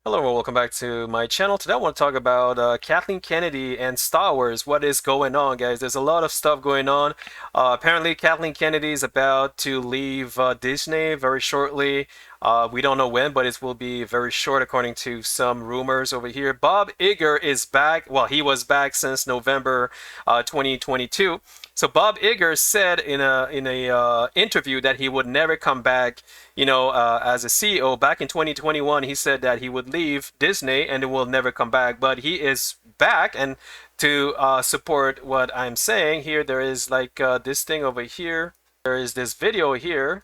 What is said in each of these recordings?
Hello and welcome back to my channel. Today I want to talk about Kathleen Kennedy and Star Wars. What is going on, guys? There's a lot of stuff going on. Apparently, Kathleen Kennedy is about to leave Disney very shortly. We don't know when, but it will be very short according to some rumors over here. Bob Iger is back. Well, he was back since November 2022. So Bob Iger said in a interview that he would never come back, as a CEO. Back in 2021, he said that he would leave Disney and it will never come back. But he is back, and to support what I'm saying here, there is like this thing over here. There is this video here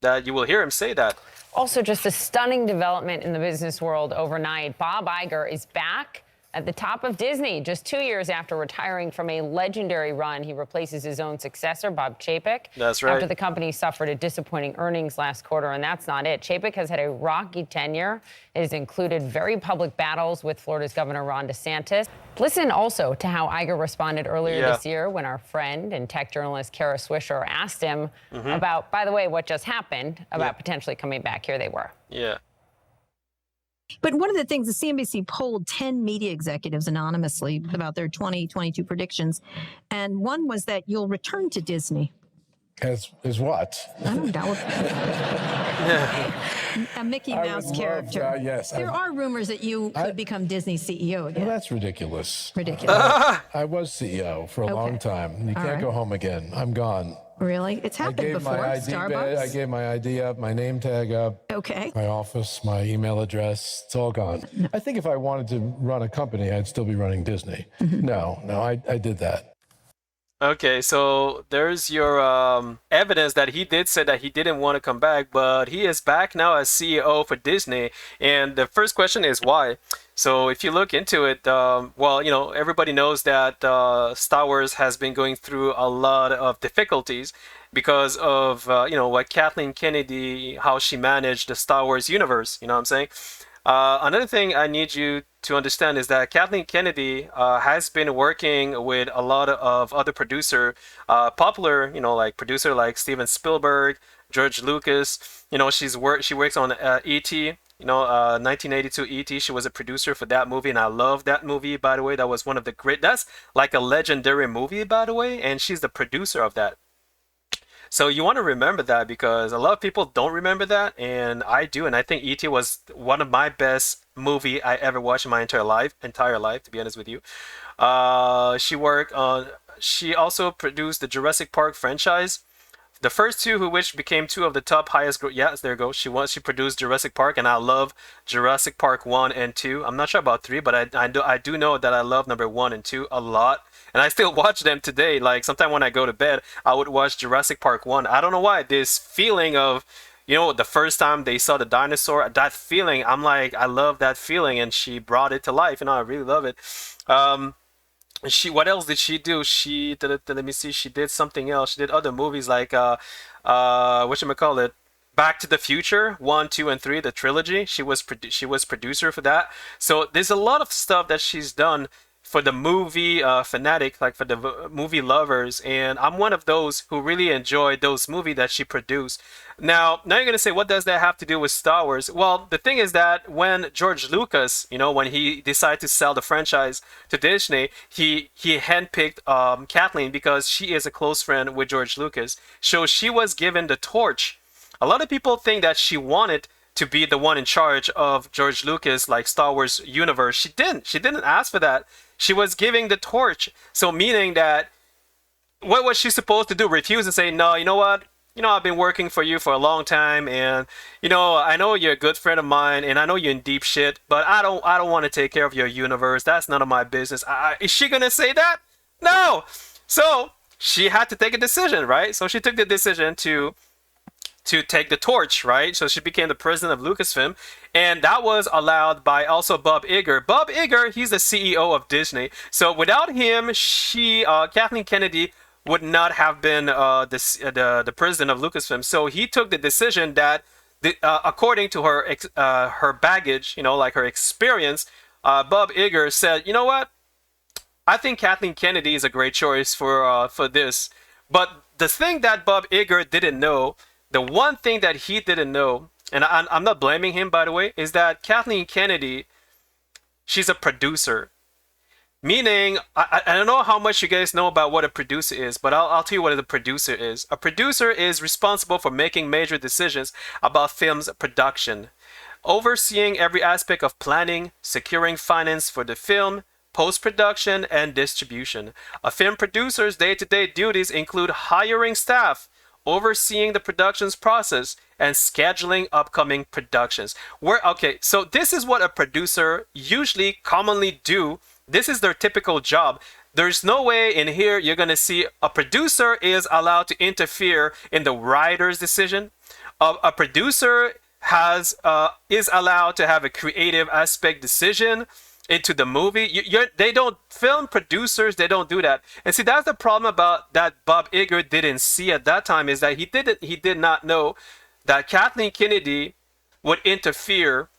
that you will hear him say that. Also, just a stunning development in the business world overnight. Bob Iger is back at the top of Disney. Just 2 years after retiring from a legendary run, he replaces his own successor, Bob Chapek. That's right. After the company suffered a disappointing earnings last quarter, and that's not it. Chapek has had a rocky tenure. It has included very public battles with Florida's Governor Ron DeSantis. Listen also to how Iger responded earlier this year when our friend and tech journalist Kara Swisher asked him about, by the way, what just happened, about potentially coming back. Here they were. Yeah. But one of the things, the CNBC polled 10 media executives anonymously about their 2022 predictions, and one was that you'll return to Disney. As what? I don't know. A Mickey Mouse character. Yes. There are rumors that you could become Disney CEO again. Well, that's ridiculous. Ridiculous. I was CEO for a long time. You can't go home again. I'm gone. Really? It's happened before. Starbucks? I gave my ID up, my name tag up, Okay. my office, my email address. It's all gone. I think if I wanted to run a company, I'd still be running Disney. No, I did that. Okay, so there's your evidence that he did say that he didn't want to come back, but he is back now as CEO for Disney. And the first question is why? So if you look into it, everybody knows that Star Wars has been going through a lot of difficulties because of, what Kathleen Kennedy, how she managed the Star Wars universe, you know what I'm saying? Another thing I need you to understand is that Kathleen Kennedy has been working with a lot of other popular, producer like Steven Spielberg, George Lucas. She works on E.T., 1982 E.T. She was a producer for that movie, and I love that movie, by the way. That was one of the that's like a legendary movie, by the way, and she's the producer of that. So you want to remember that because a lot of people don't remember that, and I do, and I think E.T. was one of my best movie I ever watched in my entire life, to be honest with you. She also produced the Jurassic Park franchise. The first two, which became two of the top highest yes, there you go. She produced Jurassic Park, and I love Jurassic Park 1 and 2. I'm not sure about 3, but I do know that I love number 1 and 2 a lot. And I still watch them today. Like, sometime when I go to bed, I would watch Jurassic Park 1. I don't know why. This feeling of, the first time they saw the dinosaur, that feeling, I'm like, I love that feeling. And she brought it to life. I really love it. What else did she do? Let me see. She did something else. She did other movies like, whatchamacallit? Back to the Future 1, 2, and 3, the trilogy. She was producer for that. So there's a lot of stuff that she's done for the movie fanatic, like for the movie lovers, and I'm one of those who really enjoyed those movies that she produced. Now you're gonna say, what does that have to do with Star Wars? Well, the thing is that when George Lucas, when he decided to sell the franchise to Disney, he handpicked Kathleen because she is a close friend with George Lucas. So she was given the torch. A lot of people think that she wanted to be the one in charge of George Lucas, like Star Wars universe. She didn't ask for that. She was giving the torch. So meaning that, what was she supposed to do? Refuse and say, no, you know what? I've been working for you for a long time, and I know you're a good friend of mine, and I know you're in deep shit, but I don't want to take care of your universe. That's none of my business. Is she gonna say that? No. So she had to take a decision, right? So she took the decision to take the torch, right? So she became the president of Lucasfilm, and that was allowed by also Bob Iger. Bob Iger, he's the CEO of Disney. So without him, Kathleen Kennedy would not have been the president of Lucasfilm. So he took the decision that, according to her baggage, like her experience, Bob Iger said, you know what? I think Kathleen Kennedy is a great choice for this. But the thing that Bob Iger didn't know, the one thing that he didn't know, and I'm not blaming him, by the way, is that Kathleen Kennedy, she's a producer. Meaning, I don't know how much you guys know about what a producer is, but I'll tell you what a producer is. A producer is responsible for making major decisions about film's production, overseeing every aspect of planning, securing finance for the film, post-production, and distribution. A film producer's day-to-day duties include hiring staff, overseeing the production's process, and scheduling upcoming productions. Okay, so this is what a producer usually commonly do. This is their typical job. There's no way in here you're going to see a producer is allowed to interfere in the writer's decision. A producer is allowed to have a creative aspect decision into the movie. They don't, film producers, they don't do that. And see, that's the problem about that Bob Iger didn't see at that time, is that he did not know that Kathleen Kennedy would interfere.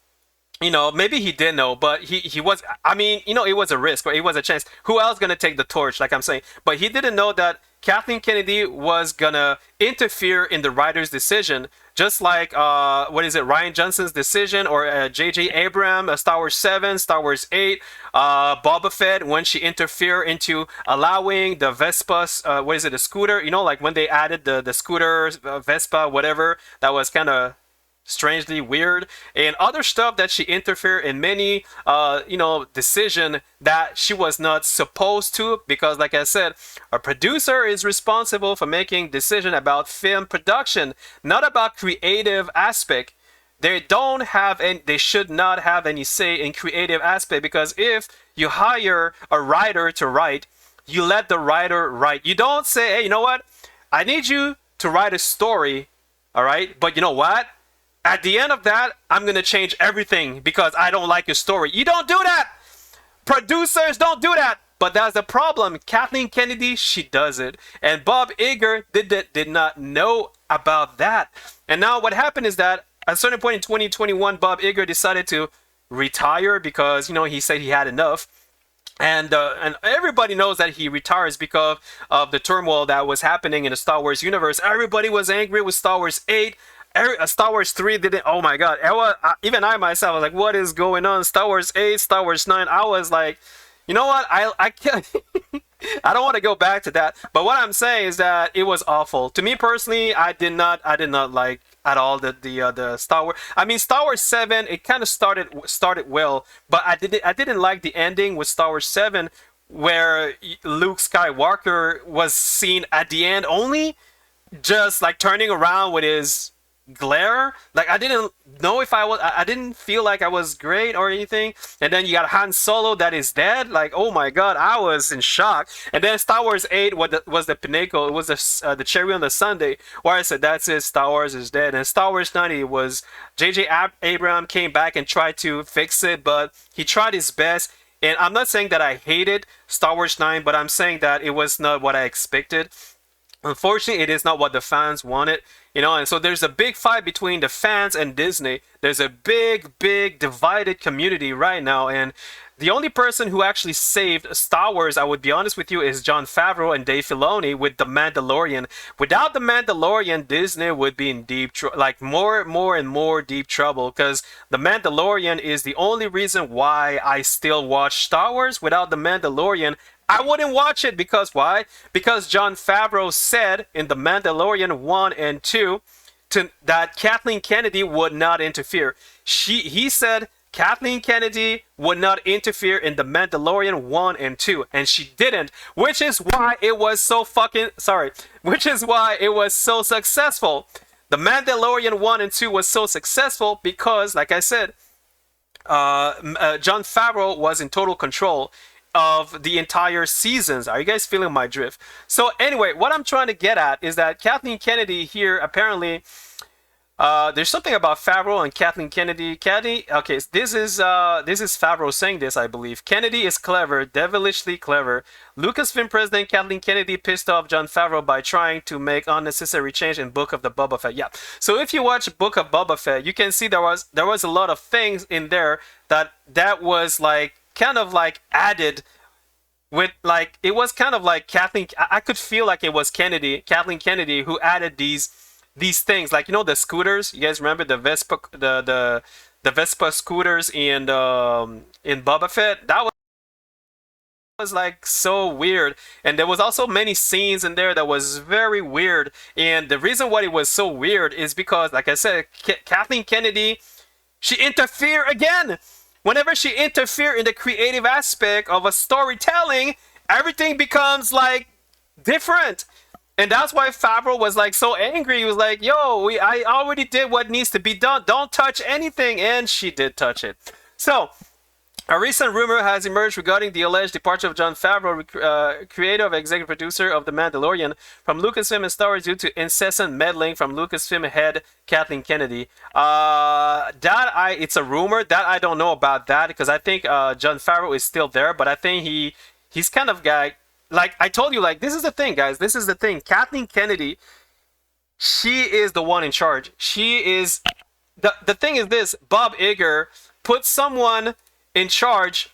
You know, maybe he did know, but he was, I mean, you know, it was a risk, or it was a chance. Who else gonna take the torch, like I'm saying? But he didn't know that Kathleen Kennedy was gonna interfere in the writer's decision, just like, Rian Johnson's decision, or J.J. Abrams, Star Wars 7, Star Wars 8, Boba Fett, when she interfered into allowing the Vespa, the scooter, you know, like when they added the scooter, Vespa, whatever, that was kind of strangely weird, and other stuff that she interfered in many decision that she was not supposed to, because like I said, a producer is responsible for making decision about film production, not about creative aspect. They should not have any say in creative aspect, because if you hire a writer to write, you let the writer write. You don't say, hey, you know what, I need you to write a story, all right, but you know what, at the end of that, I'm going to change everything because I don't like your story. You don't do that. Producers don't do that. But that's the problem. Kathleen Kennedy, she does it. And Bob Iger did not know about that. And now what happened is that at a certain point in 2021, Bob Iger decided to retire because, you know, he said he had enough. And everybody knows that he retires because of the turmoil that was happening in the Star Wars universe. Everybody was angry with Star Wars 8. Star Wars 3 didn't, oh my god, even I myself was like, what is going on? Star Wars 8, Star Wars 9, I was like, you know what, I can't, I don't want to go back to that, but what I'm saying is that it was awful. To me personally, I did not like at all the Star Wars. I mean, Star Wars 7, it kind of started well, but I didn't like the ending with Star Wars 7, where Luke Skywalker was seen at the end only, just like turning around with his glare. Like, I didn't know if I didn't feel like I was great or anything. And then you got Han Solo that is dead. Like, oh my god, I was in shock. And then Star Wars 8 was the pinnacle. It was the cherry on the sundae, where I said, that's it, Star Wars is dead. And Star Wars 90 was J.J. Abrams came back and tried to fix it, but he tried his best. And I'm not saying that I hated Star Wars 9, but I'm saying that it was not what I expected. Unfortunately, it is not what the fans wanted, you know, and so there's a big fight between the fans and Disney. There's a big divided community right now, and the only person who actually saved Star Wars, I would be honest with you, is Jon Favreau and Dave Filoni with The Mandalorian. Without The Mandalorian, Disney would be in deep trouble, like more and more deep trouble, because The Mandalorian is the only reason why I still watch Star Wars. Without The Mandalorian, I wouldn't watch it. Because why? Because Jon Favreau said in The Mandalorian 1 and 2 that Kathleen Kennedy would not interfere. He said Kathleen Kennedy would not interfere in The Mandalorian 1 and 2, and she didn't, which is why it was so successful. The Mandalorian 1 and 2 was so successful because, like I said, Jon Favreau was in total control of the entire seasons. Are you guys feeling my drift? So anyway, what I'm trying to get at is that Kathleen Kennedy here, apparently, there's something about Favreau and Kathleen Kennedy. Okay, this is Favreau saying this, I believe. Kennedy is clever, devilishly clever. Lucasfilm president Kathleen Kennedy pissed off Jon Favreau by trying to make unnecessary change in Book of the Boba Fett. Yeah. So if you watch Book of Boba Fett, you can see there was a lot of things in there that was like kind of like added with, like, it was kind of like Kathleen. I could feel like it was Kathleen Kennedy who added these these things, like, you know, the scooters. You guys remember the Vespa, the Vespa scooters in Boba Fett? That was like so weird, and there was also many scenes in there that was very weird. And the reason why it was so weird is because, like I said, Kathleen Kennedy, she interfered again. Whenever she interfered in the creative aspect of a storytelling, everything becomes like different. And that's why Favreau was like so angry. He was like, yo, I already did what needs to be done. Don't touch anything. And she did touch it. So a recent rumor has emerged regarding the alleged departure of Jon Favreau, creator and executive producer of The Mandalorian, from Lucasfilm and Star Wars due to incessant meddling from Lucasfilm head Kathleen Kennedy. It's a rumor that I don't know about that, because I think Jon Favreau is still there, but I think he's kind of guy. Like I told you, like, this is the thing, guys. This is the thing. Kathleen Kennedy, she is the one in charge. She is the thing is this: Bob Iger put someone in charge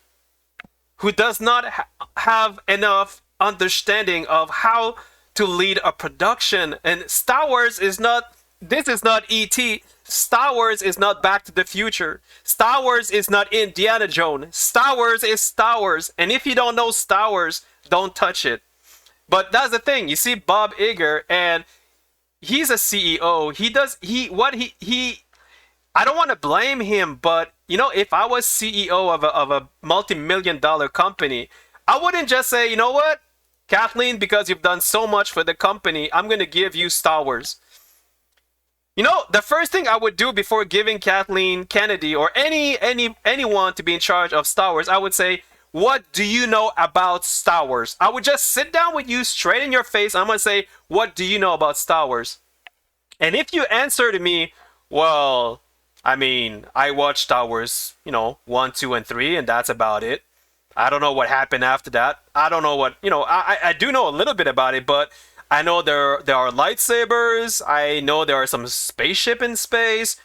who does not have enough understanding of how to lead a production. And Star Wars is not, this is not E.T. Star Wars is not Back to the Future. Star Wars is not Indiana Jones. Star Wars is Star Wars. And if you don't know Star Wars, don't touch it. But that's the thing. You see Bob Iger, and he's a CEO. I don't want to blame him, but you know, if I was CEO of a multi-million-dollar company, I wouldn't just say, you know what, Kathleen, because you've done so much for the company, I'm going to give you Star Wars. You know, the first thing I would do before giving Kathleen Kennedy or anyone to be in charge of Star Wars, I would say, what do you know about Star Wars? I would just sit down with you straight in your face. I'm going to say, what do you know about Star Wars? And if you answer to me, well, I mean, I watched Star Wars, 1, 2, and 3, and that's about it. I don't know what happened after that. I don't know what, I do know a little bit about it, but I know there are lightsabers. I know there are some spaceship in space.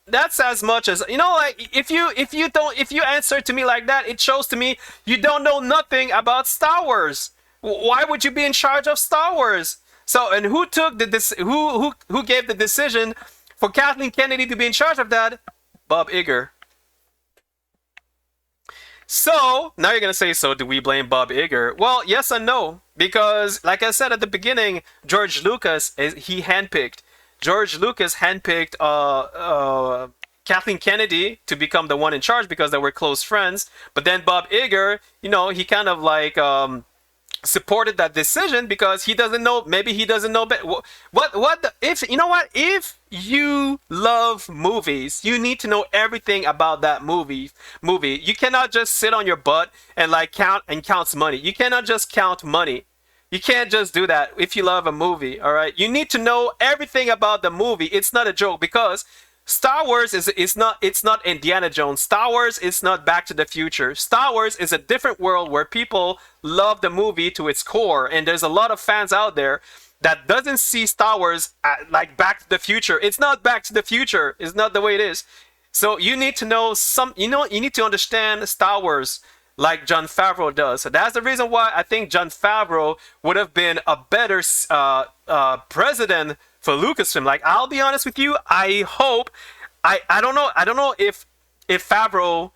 That's as much as, like, if you answer to me like that, it shows to me you don't know nothing about Star Wars. Why would you be in charge of Star Wars? So, and who took who gave the decision for Kathleen Kennedy to be in charge of that? Bob Iger. So, now you're going to say, so do we blame Bob Iger? Well, yes and no. Because, like I said at the beginning, George Lucas, he handpicked. George Lucas handpicked Kathleen Kennedy to become the one in charge because they were close friends. But then Bob Iger, he kind of like supported that decision because he doesn't know, maybe he doesn't know if you love movies, you need to know everything about that movie. You cannot just sit on your butt and like count money. You cannot just count money. You can't just do that if you love a movie, all right? You need to know everything about the movie. It's not a joke because Star Wars it's not Indiana Jones. Star Wars is not Back to the Future. Star Wars is a different world where people love the movie to its core, and there's a lot of fans out there that doesn't see Star Wars like Back to the Future. It's not Back to the Future. It's not the way it is. So you need to know you need to understand Star Wars like Jon Favreau does. So that's the reason why I think Jon Favreau would have been a better president for Lucasfilm. Like, I'll be honest with you, I hope, I don't know if Favreau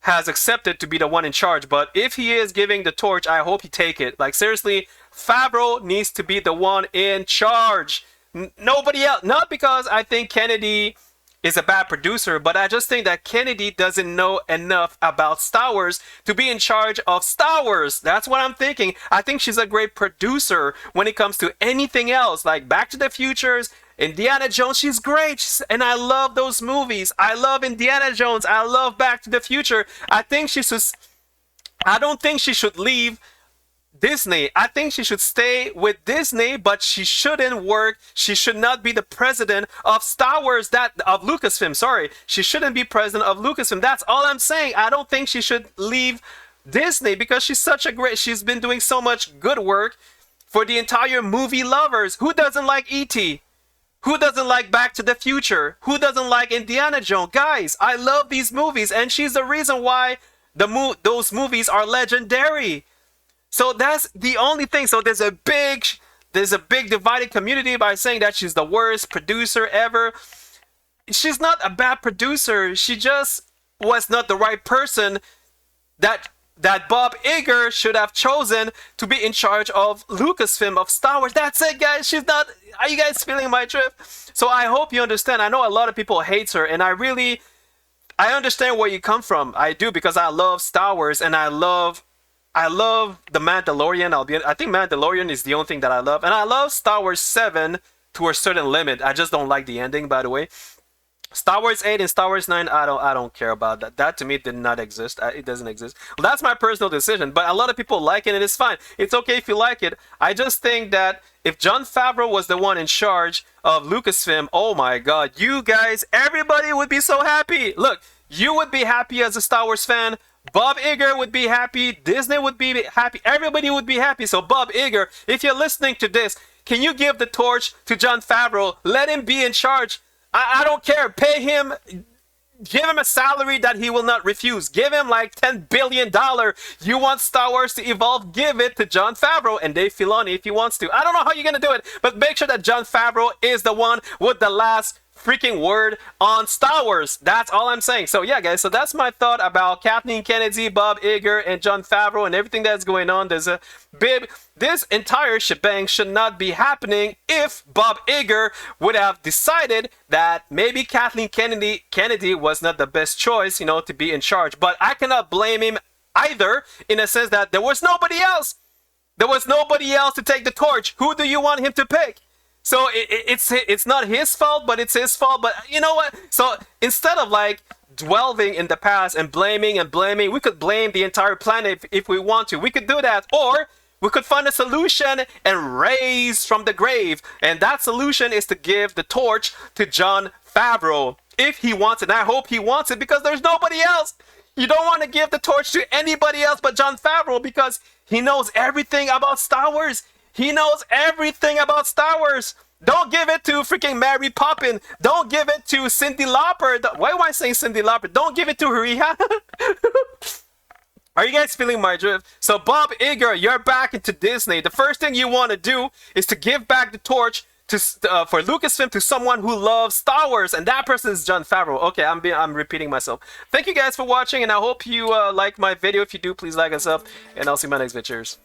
has accepted to be the one in charge, but if he is giving the torch, I hope he take it. Like, seriously, Favreau needs to be the one in charge. Nobody else. Not because I think Kennedy is a bad producer, but I just think that Kennedy doesn't know enough about Star Wars to be in charge of Star Wars. That's what I'm thinking. I think she's a great producer when it comes to anything else, like Back to the Futures, Indiana Jones. She's great, and I love those movies. I love Indiana Jones. I love Back to the Future. I don't think she should leave Disney. I think she should stay with Disney, but she shouldn't work. She should not be the president of Star Wars, of Lucasfilm. Sorry, she shouldn't be president of Lucasfilm. That's all I'm saying. I don't think she should leave Disney because she's been doing so much good work for the entire movie lovers. Who doesn't like E.T.? Who doesn't like Back to the Future? Who doesn't like Indiana Jones? Guys, I love these movies, and she's the reason why those movies are legendary. So that's the only thing. So there's a big there's a big divided community by saying that she's the worst producer ever. She's not a bad producer. She just was not the right person that Bob Iger should have chosen to be in charge of Lucasfilm, of Star Wars. That's it, guys. She's not. Are you guys feeling my drift? So I hope you understand. I know a lot of people hate her, and I understand where you come from. I do, because I love Star Wars, and I love The Mandalorian. I think Mandalorian is the only thing that I love, and I love Star Wars 7 to a certain limit. I just don't like the ending, by the way. Star Wars 8 and Star Wars 9, I don't care about that. That to me did not exist. It doesn't exist. Well, that's my personal decision, but a lot of people like it, and it's fine. It's okay if you like it. I just think that if Jon Favreau was the one in charge of Lucasfilm, oh my god, you guys, everybody would be so happy. Look, you would be happy as a Star Wars fan. Bob Iger would be happy. Disney would be happy. Everybody would be happy. So Bob Iger, if you're listening to this, can you give the torch to Jon Favreau? Let him be in charge. I don't care. Pay him. Give him a salary that he will not refuse. Give him like $10 billion. You want Star Wars to evolve? Give it to Jon Favreau and Dave Filoni if he wants to. I don't know how you're going to do it, but make sure that Jon Favreau is the one with the last freaking word on Star Wars. That's all I'm saying. So yeah, guys, so that's my thought about Kathleen Kennedy, Bob Iger, and Jon Favreau and everything that's going on. There's a big... This entire shebang should not be happening if Bob Iger would have decided that maybe Kathleen Kennedy was not the best choice, you know, to be in charge. But I cannot blame him either, in a sense that there was nobody else. There was nobody else to take the torch. Who do you want him to pick? So it's not his fault, but it's his fault. But you know what? So instead of like dwelling in the past and blaming, we could blame the entire planet if we want to. We could do that. Or we could find a solution and raise from the grave. And that solution is to give the torch to Jon Favreau. If he wants it. And I hope he wants it, because there's nobody else. You don't want to give the torch to anybody else but Jon Favreau, because he knows everything about Star Wars. He knows everything about Star Wars. Don't give it to freaking Mary Poppins. Don't give it to Cyndi Lauper. Why am I saying Cyndi Lauper? Don't give it to Rihanna. Are you guys feeling my drift? So Bob Iger, you're back into Disney. The first thing you want to do is to give back the torch to for Lucasfilm to someone who loves Star Wars, and that person is Jon Favreau. Okay, I'm repeating myself. Thank you guys for watching, and I hope you like my video. If you do, please like and sub, and I'll see you in my next video. Cheers.